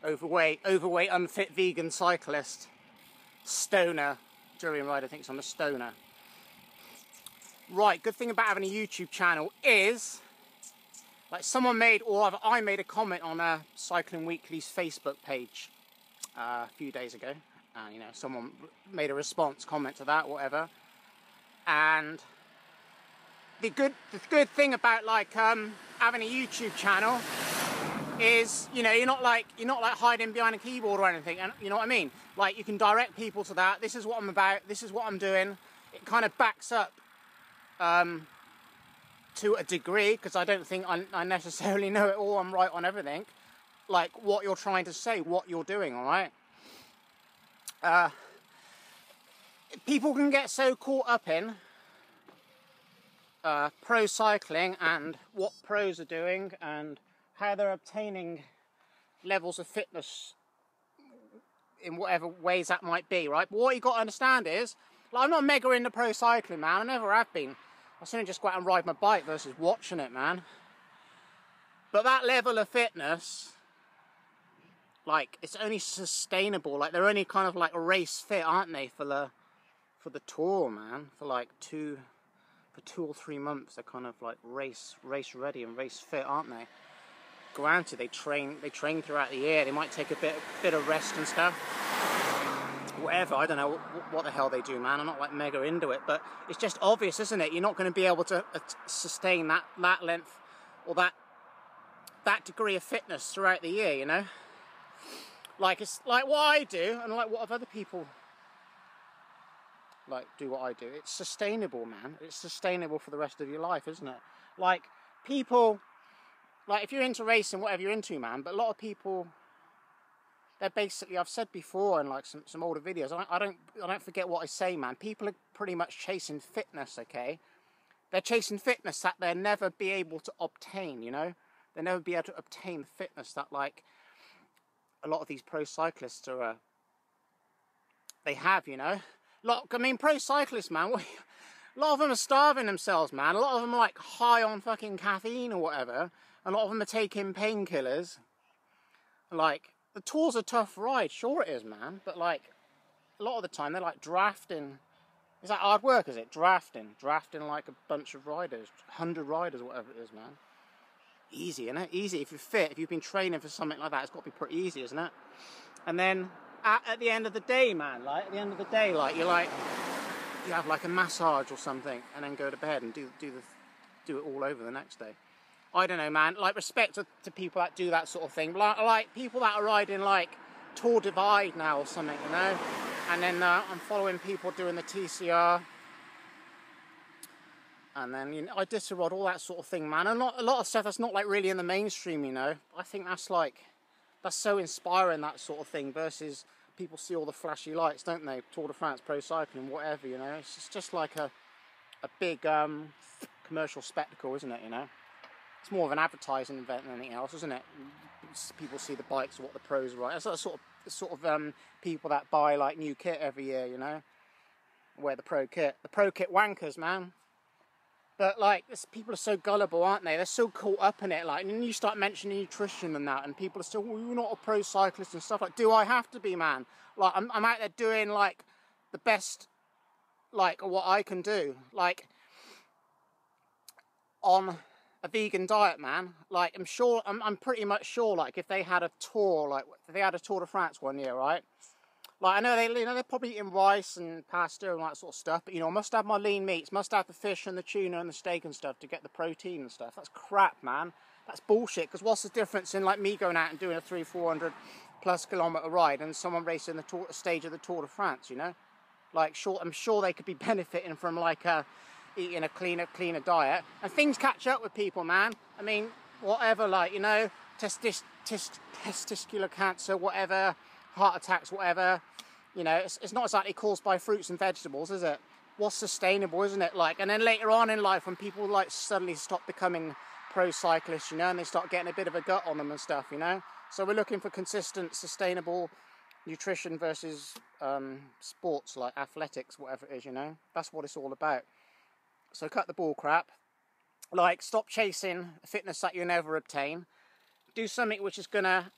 overweight, unfit vegan cyclist, stoner, during ride, I think, so I'm a stoner. Right, good thing about having a YouTube channel is, like someone made, or I made a comment on Cycling Weekly's Facebook page a few days ago, and you know, someone made a response comment to that, whatever. And the good thing about like having a YouTube channel is, you know, you're not like hiding behind a keyboard or anything, and you know what I mean. Like, you can direct people to that. This is what I'm about. This is what I'm doing. It kind of backs up to a degree, because I don't think I necessarily know it all. I'm right on everything. Like what you're trying to say, what you're doing. All right. People can get so caught up in pro cycling and what pros are doing and how they're obtaining levels of fitness in whatever ways that might be, right? But what you got to understand is, like, I'm not mega into pro cycling, man. I never have been. I sooner just go out and ride my bike versus watching it, man. But that level of fitness, like, it's only sustainable. Like, they're only kind of like race fit, aren't they, for the tour, man? For like 2 or 3 months, they're kind of like race ready and race fit, aren't they? Granted, they train throughout the year. They might take a bit of rest and stuff. Whatever, I don't know what the hell they do, man. I'm not like mega into it, but it's just obvious, isn't it? You're not going to be able to sustain that length or that degree of fitness throughout the year, you know? Like, it's like what I do, and like what if other people like do what I do. It's sustainable, man. It's sustainable for the rest of your life, isn't it? Like, people, like, if you're into racing, whatever you're into, man, but a lot of people, they're basically, I've said before in like some older videos, I don't forget what I say, man. People are pretty much chasing fitness, okay? They're chasing fitness that they'll never be able to obtain, you know? They'll never be able to obtain the fitness that, like, a lot of these pro cyclists are, they have, you know? Look, I mean, pro cyclists, man, a lot of them are starving themselves, man. A lot of them are like high on fucking caffeine or whatever. A lot of them are taking painkillers. Like, the tour's a tough ride, sure it is, man. But like, a lot of the time they're like drafting. Is that hard work, is it? Drafting like a bunch of riders, 100 riders, whatever it is, man. Easy, isn't it? Easy if you're fit. If you've been training for something like that, it's got to be pretty easy, isn't it? And then at the end of the day, man, like, at the end of the day, like, you have like a massage or something, and then go to bed and do it all over the next day. I don't know, man. Like, respect to people that do that sort of thing. Like people that are riding like Tour Divide now or something, you know. And then I'm following people doing the TCR, and then, you know, I Iditarod, all that sort of thing, man. And a lot of stuff that's not like really in the mainstream, you know. I think that's so inspiring, that sort of thing, versus people see all the flashy lights, don't they? Tour de France, pro cycling, whatever, you know. It's just like a big commercial spectacle, isn't it, you know? It's more of an advertising event than anything else, isn't it? People see the bikes, what the pros are riding. It's like sort of people that buy like new kit every year, you know? Wear the pro kit. The pro kit wankers, man. But like, people are so gullible, aren't they? They're so caught up in it. Like, and then you start mentioning nutrition and that, and people are still, well, you're not a pro cyclist and stuff. Like, do I have to be, man? Like, I'm out there doing like the best, like, what I can do. Like, on a vegan diet, man. Like, I'm pretty much sure, like, if they had a tour, like, if they had a Tour de France one year, right? Like, I know they're probably eating rice and pasta and that sort of stuff, but, you know, I must have my lean meats, must have the fish and the tuna and the steak and stuff to get the protein and stuff. That's crap, man. That's bullshit, because what's the difference in, like, me going out and doing a 300-400 plus kilometre ride and someone racing the stage of the Tour de France, you know? Like, I'm sure they could be benefiting from, like, eating a cleaner diet. And things catch up with people, man. I mean, whatever, like, you know, testicular cancer, whatever, heart attacks, whatever, you know, it's not exactly caused by fruits and vegetables, is it? What's sustainable, isn't it? Like, and then later on in life, when people like suddenly stop becoming pro cyclists, you know, and they start getting a bit of a gut on them and stuff, you know. So we're looking for consistent, sustainable nutrition versus sports like athletics, whatever it is, you know. That's what it's all about. So cut the bull crap. Like, stop chasing a fitness that you'll never obtain. Do something which is gonna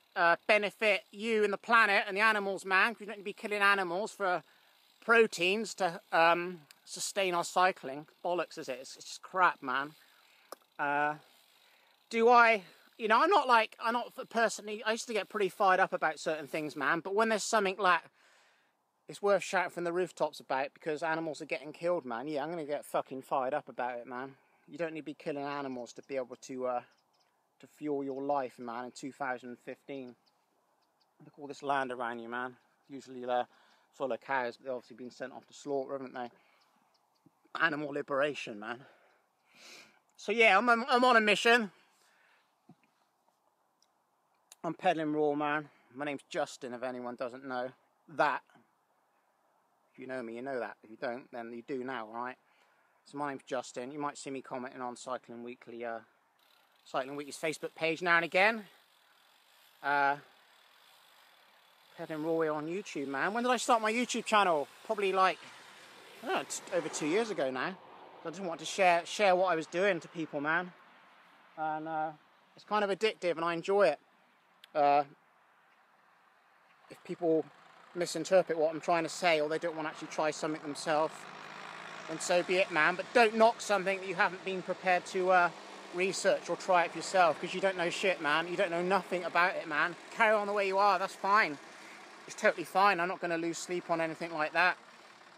benefit you and the planet and the animals, man. We don't need to be killing animals for proteins to sustain our cycling. Bollocks, is it? It's just crap, man. You know, I'm not personally, I used to get pretty fired up about certain things, man, but when there's something like, it's worth shouting from the rooftops about because animals are getting killed, man, yeah, I'm going to get fucking fired up about it, man. You don't need to be killing animals to be able to fuel your life, man, in 2015. Look at all this land around you, man. Usually they're full of cows, but they've obviously been sent off to slaughter, haven't they? Animal liberation, man. So yeah, I'm on a mission. I'm peddling raw, man. My name's Justin, if anyone doesn't know that. If you know me, you know that. If you don't, then you do now, right? So my name's Justin. You might see me commenting on Cycling Weekly's Facebook page now and again. Peddling raw on YouTube, man. When did I start my YouTube channel? Probably like, I don't know, it's over 2 years ago now. I just wanted to share what I was doing to people, man. And it's kind of addictive, and I enjoy it. If people misinterpret what I'm trying to say, or they don't want to actually try something themselves, then so be it, man. But don't knock something that you haven't been prepared to research or try it for yourself, because you don't know shit, man. You don't know nothing about it, man. Carry on the way you are, that's fine. It's totally fine. I'm not going to lose sleep on anything like that.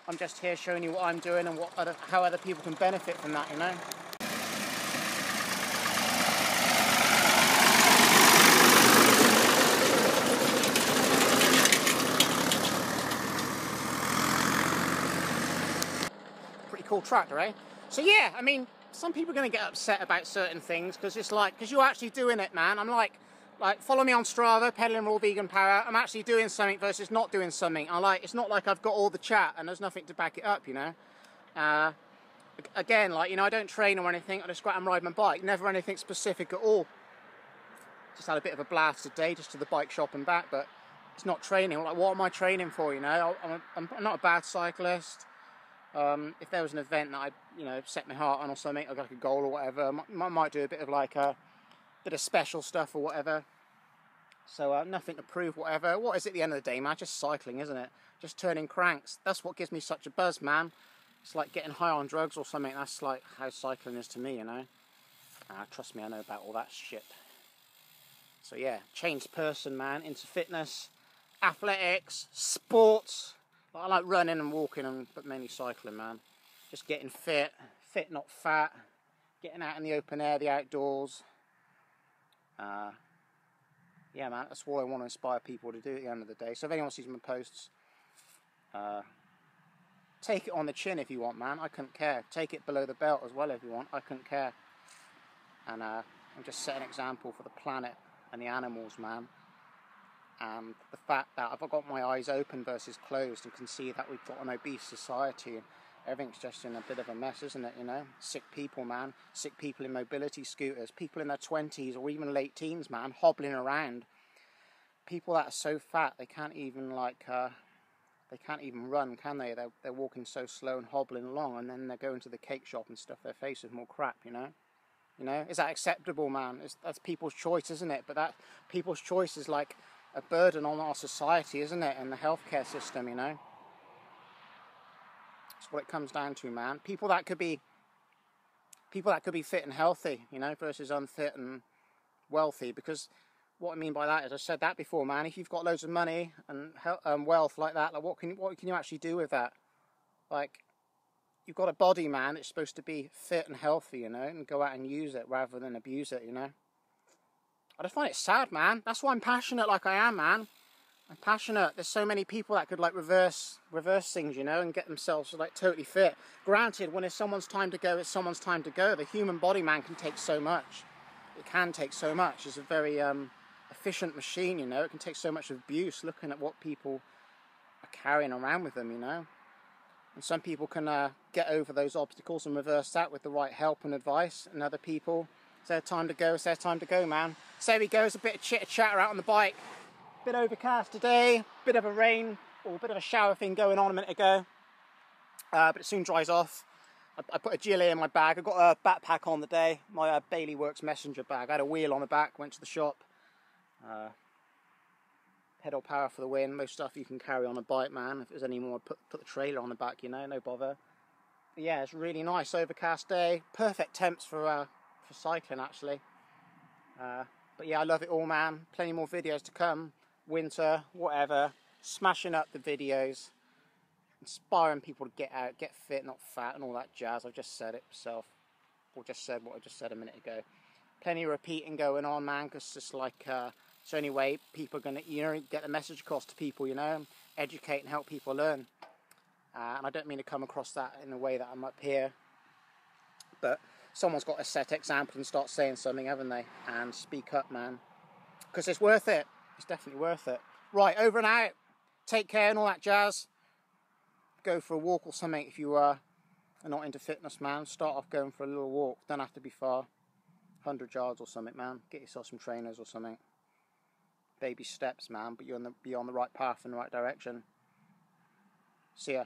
I'm just here showing you what I'm doing and how other people can benefit from that, you know? Pretty cool tractor, eh? So yeah, I mean, some people are going to get upset about certain things because it's like, because you're actually doing it, man. I'm like, follow me on Strava, peddling raw vegan power. I'm actually doing something versus not doing something. It's not like I've got all the chat and there's nothing to back it up, you know. Again, like, you know, I don't train or anything. I just go out and ride my bike. Never anything specific at all. Just had a bit of a blast today, just to the bike shop and back. But it's not training. Like, what am I training for? You know, I'm not a bad cyclist. If there was an event that I, you know, set my heart on or something, or like a goal or whatever, I might do a bit of like a bit of special stuff or whatever. So nothing to prove, whatever. What is it at the end of the day, man? Just cycling, isn't it? Just turning cranks. That's what gives me such a buzz, man. It's like getting high on drugs or something. That's like how cycling is to me, you know. Trust me, I know about all that shit. So yeah, changed person, man, into fitness, athletics, sports. I like running and walking, but mainly cycling, man. Just getting fit, not fat. Getting out in the open air, the outdoors. Yeah, man, that's what I want to inspire people to do at the end of the day. So if anyone sees my posts, take it on the chin if you want, man. I couldn't care. Take it below the belt as well if you want. I couldn't care. And I'm just setting an example for the planet and the animals, man. And the fact that I've got my eyes open versus closed and can see that we've got an obese society and everything's just in a bit of a mess, isn't it, you know? Sick people, man. Sick people in mobility scooters. People in their 20s or even late teens, man, hobbling around. People that are so fat they can't even, like, they can't even run, can they? They're walking so slow and hobbling along, and then they're going to the cake shop and stuff their face with more crap, you know? You know? Is that acceptable, man? That's people's choice, isn't it? But that people's choice is like a burden on our society, isn't it? And the healthcare system, you know? That's what it comes down to, man. People that could be fit and healthy, you know, versus unfit and wealthy. Because what I mean by that is, I said that before, man. If you've got loads of money and wealth like that, like what can you actually do with that? Like, you've got a body, man. It's supposed to be fit and healthy, you know, and go out and use it rather than abuse it, you know. I just find it sad, man. That's why I'm passionate like I am, man. I'm passionate. There's so many people that could like reverse things, you know, and get themselves like totally fit. Granted, when it's someone's time to go, it's someone's time to go. The human body, man, can take so much. It can take so much. It's a very efficient machine, you know. It can take so much abuse looking at what people are carrying around with them, you know. And some people can get over those obstacles and reverse that with the right help and advice. And other people, it's their time to go, it's their time to go, man. So there we go, it's a bit of chitter-chatter out on the bike. Bit overcast today, bit of a rain, or a bit of a shower thing going on a minute ago. But it soon dries off. I put a gilet in my bag. I got a backpack on the day, my Bailey Works messenger bag. I had a wheel on the back, went to the shop. pedal power for the win. Most stuff you can carry on a bike, man. If there's any more, put the trailer on the back, you know, no bother. But yeah, it's really nice, overcast day. Perfect temps for cycling, actually. But yeah, I love it all, man. Plenty more videos to come. Winter, whatever. Smashing up the videos. Inspiring people to get out, get fit, not fat, and all that jazz. I've just said it myself. Or just said what I just said a minute ago. Plenty of repeating going on, man, because it's just like, it's the only way people are going to, you know, get the message across to people, you know, educate and help people learn. And I don't mean to come across that in a way that I'm up here, but someone's got to set example and start saying something, haven't they? And speak up, man, because it's worth it. It's definitely worth it. Right, over and out. Take care and all that jazz. Go for a walk or something if you are not into fitness, man. Start off going for a little walk. Don't have to be far. 100 yards or something, man. Get yourself some trainers or something. Baby steps, man, but you're on the right path in the right direction. See ya.